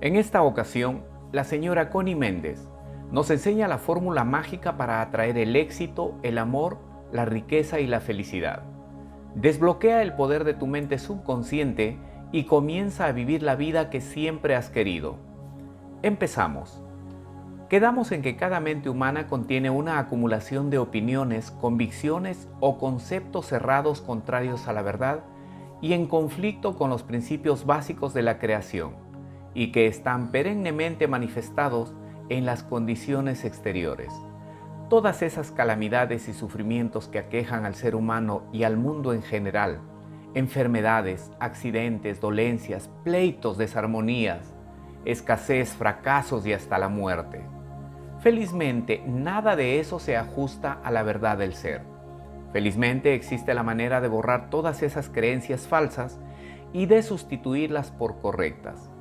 En esta ocasión, la señora Connie Méndez nos enseña la fórmula mágica para atraer el éxito, el amor, la riqueza y la felicidad. Desbloquea el poder de tu mente subconsciente y comienza a vivir la vida que siempre has querido. Empezamos. Quedamos en que cada mente humana contiene una acumulación de opiniones, convicciones o conceptos cerrados contrarios a la verdad y en conflicto con los principios básicos de la creación, y que están perennemente manifestados en las condiciones exteriores. Todas esas calamidades y sufrimientos que aquejan al ser humano y al mundo en general, enfermedades, accidentes, dolencias, pleitos, desarmonías, escasez, fracasos y hasta la muerte. Felizmente, nada de eso se ajusta a la verdad del ser. Felizmente existe la manera de borrar todas esas creencias falsas y de sustituirlas por correctas,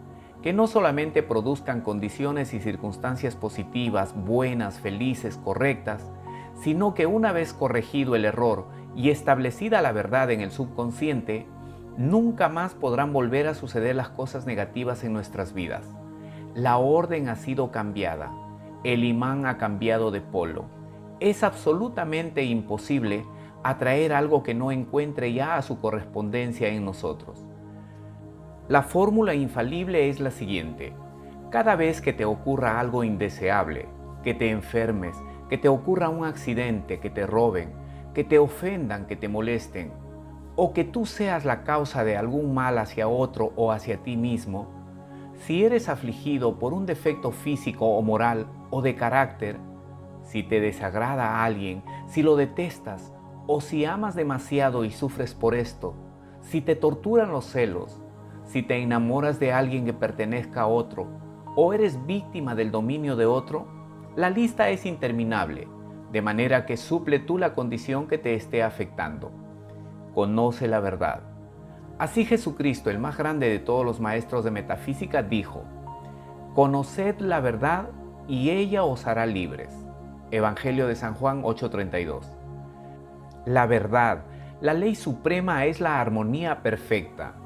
que no solamente produzcan condiciones y circunstancias positivas, buenas, felices, correctas, sino que una vez corregido el error y establecida la verdad en el subconsciente, nunca más podrán volver a suceder las cosas negativas en nuestras vidas. La orden ha sido cambiada, el imán ha cambiado de polo. Es absolutamente imposible atraer algo que no encuentre ya a su correspondencia en nosotros. La fórmula infalible es la siguiente: cada vez que te ocurra algo indeseable, que te enfermes, que te ocurra un accidente, que te roben, que te ofendan, que te molesten, o que tú seas la causa de algún mal hacia otro o hacia ti mismo, si eres afligido por un defecto físico o moral o de carácter, si te desagrada a alguien, si lo detestas, o si amas demasiado y sufres por esto, si te torturan los celos, si te enamoras de alguien que pertenezca a otro, o eres víctima del dominio de otro, la lista es interminable, de manera que suple tú la condición que te esté afectando. Conoce la verdad. Así Jesucristo, el más grande de todos los maestros de metafísica, dijo: conoced la verdad y ella os hará libres. Evangelio de San Juan 8:32. La verdad, la ley suprema, es la armonía perfecta,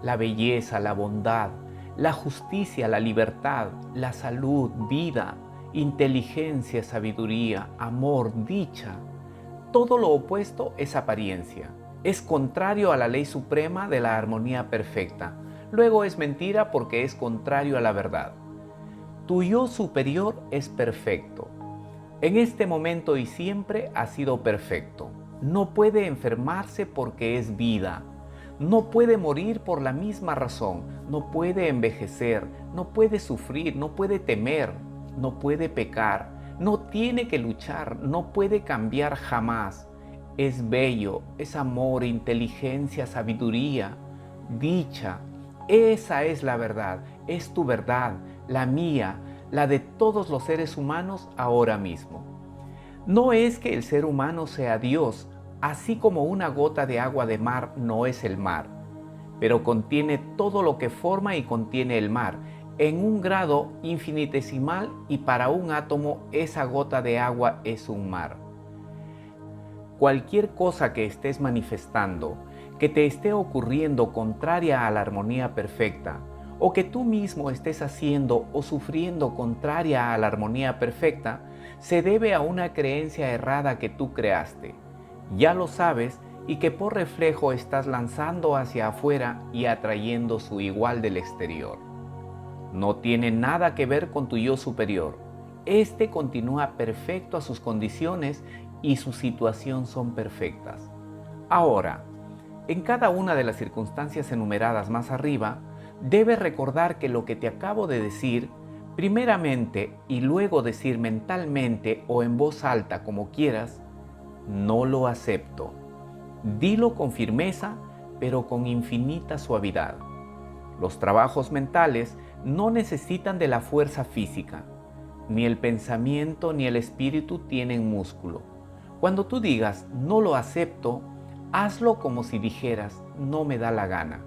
la belleza, la bondad, la justicia, la libertad, la salud, vida, inteligencia, sabiduría, amor, dicha. Todo lo opuesto es apariencia. Es contrario a la ley suprema de la armonía perfecta. Luego es mentira porque es contrario a la verdad. Tu yo superior es perfecto. En este momento y siempre ha sido perfecto. No puede enfermarse porque es vida. No puede morir por la misma razón. No puede envejecer. No puede sufrir. No puede temer. No puede pecar. No tiene que luchar. No puede cambiar jamás. Es bello, es amor, inteligencia, sabiduría, dicha. Esa es la verdad, es tu verdad, la mía, la de todos los seres humanos ahora mismo. No es que el ser humano sea Dios, así como una gota de agua de mar no es el mar, pero contiene todo lo que forma y contiene el mar, en un grado infinitesimal, y para un átomo esa gota de agua es un mar. Cualquier cosa que estés manifestando, que te esté ocurriendo contraria a la armonía perfecta, o que tú mismo estés haciendo o sufriendo contraria a la armonía perfecta, se debe a una creencia errada que tú creaste. Ya lo sabes, y que por reflejo estás lanzando hacia afuera y atrayendo su igual del exterior. No tiene nada que ver con tu yo superior. Este continúa perfecto a sus condiciones y su situación son perfectas. Ahora, en cada una de las circunstancias enumeradas más arriba, debes recordar que lo que te acabo de decir, primeramente y luego decir mentalmente o en voz alta, como quieras: no lo acepto. Dilo con firmeza, pero con infinita suavidad. Los trabajos mentales no necesitan de la fuerza física. Ni el pensamiento ni el espíritu tienen músculo. Cuando tú digas no lo acepto, hazlo como si dijeras no me da la gana,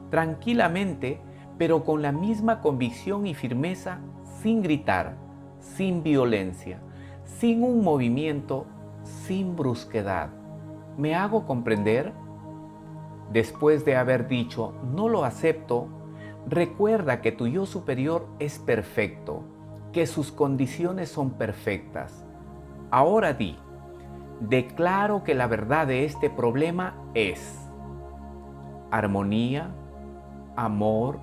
tranquilamente, pero con la misma convicción y firmeza, sin gritar, sin violencia, sin un movimiento, sin brusquedad. ¿Me hago comprender? Después de haber dicho no lo acepto, Recuerda que tu yo superior es perfecto, que sus condiciones son perfectas. Ahora di, declaro que la verdad de este problema es armonía, amor,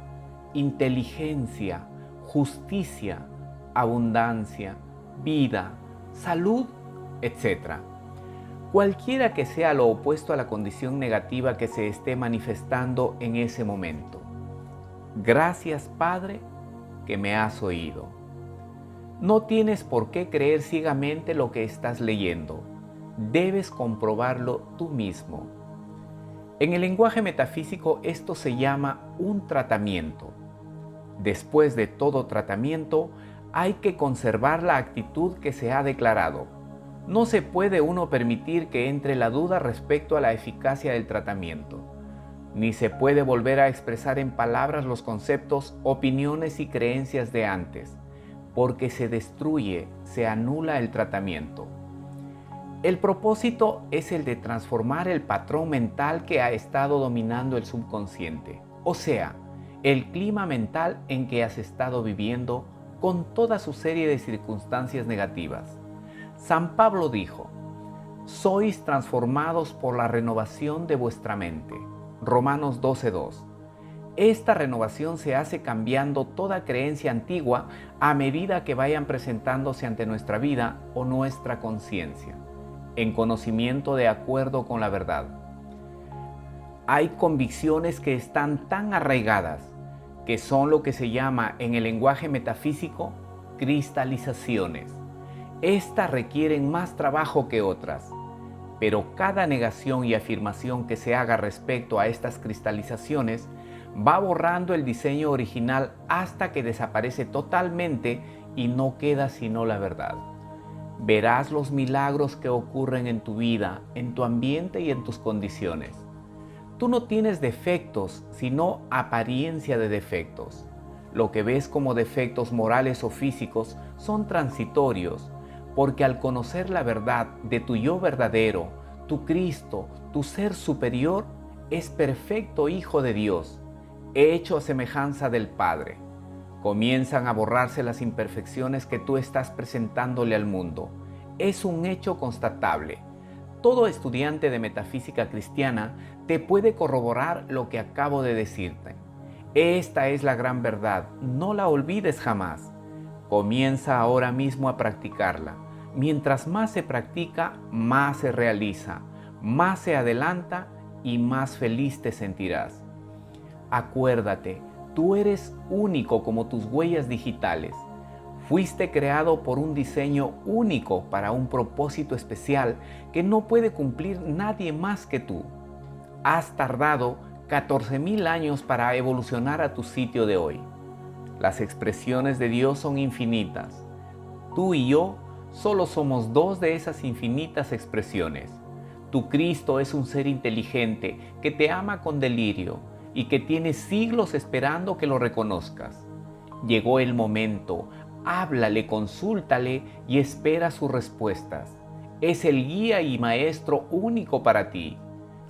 inteligencia, justicia, abundancia, vida, salud, etc. Cualquiera que sea lo opuesto a la condición negativa que se esté manifestando en ese momento. Gracias, Padre, que me has oído. No tienes por qué creer ciegamente lo que estás leyendo. Debes comprobarlo tú mismo. En el lenguaje metafísico esto se llama un tratamiento. Después de todo tratamiento, hay que conservar la actitud que se ha declarado. No se puede uno permitir que entre la duda respecto a la eficacia del tratamiento, ni se puede volver a expresar en palabras los conceptos, opiniones y creencias de antes, porque se destruye, se anula el tratamiento. El propósito es el de transformar el patrón mental que ha estado dominando el subconsciente, o sea, el clima mental en que has estado viviendo con toda su serie de circunstancias negativas. San Pablo dijo: sois transformados por la renovación de vuestra mente. Romanos 12:2. Esta renovación se hace cambiando toda creencia antigua a medida que vayan presentándose ante nuestra vida o nuestra conciencia, en conocimiento de acuerdo con la verdad. Hay convicciones que están tan arraigadas que son lo que se llama en el lenguaje metafísico cristalizaciones. Estas requieren más trabajo que otras, pero cada negación y afirmación que se haga respecto a estas cristalizaciones va borrando el diseño original hasta que desaparece totalmente y no queda sino la verdad. Verás los milagros que ocurren en tu vida, en tu ambiente y en tus condiciones. Tú no tienes defectos, sino apariencia de defectos. Lo que ves como defectos morales o físicos son transitorios, porque al conocer la verdad de tu yo verdadero, tu Cristo, tu ser superior, es perfecto Hijo de Dios, hecho a semejanza del Padre. Comienzan a borrarse las imperfecciones que tú estás presentándole al mundo. Es un hecho constatable. Todo estudiante de metafísica cristiana te puede corroborar lo que acabo de decirte. Esta es la gran verdad, no la olvides jamás. Comienza ahora mismo a practicarla. Mientras más se practica, más se realiza, más se adelanta y más feliz te sentirás. Acuérdate, tú eres único como tus huellas digitales. Fuiste creado por un diseño único para un propósito especial que no puede cumplir nadie más que tú. Has tardado 14,000 años para evolucionar a tu sitio de hoy. Las expresiones de Dios son infinitas. Tú y yo solo somos dos de esas infinitas expresiones. Tu Cristo es un ser inteligente que te ama con delirio y que tiene siglos esperando que lo reconozcas. Llegó el momento, háblale, consúltale y espera sus respuestas. Es el guía y maestro único para ti.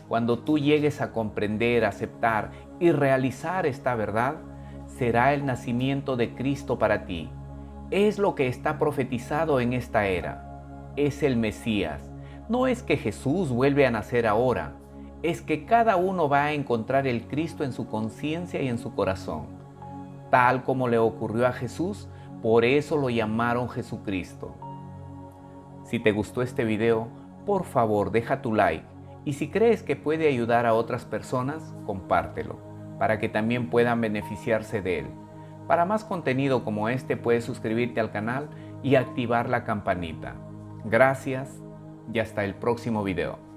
Cuando tú llegues a comprender, aceptar y realizar esta verdad, será el nacimiento de Cristo para ti. Es lo que está profetizado en esta era. Es el Mesías. No es que Jesús vuelve a nacer ahora, es que cada uno va a encontrar el Cristo en su conciencia y en su corazón. Tal como le ocurrió a Jesús, por eso lo llamaron Jesucristo. Si te gustó este video, por favor deja tu like y si crees que puede ayudar a otras personas, compártelo, para que también puedan beneficiarse de él. Para más contenido como este puedes suscribirte al canal y activar la campanita. Gracias y hasta el próximo video.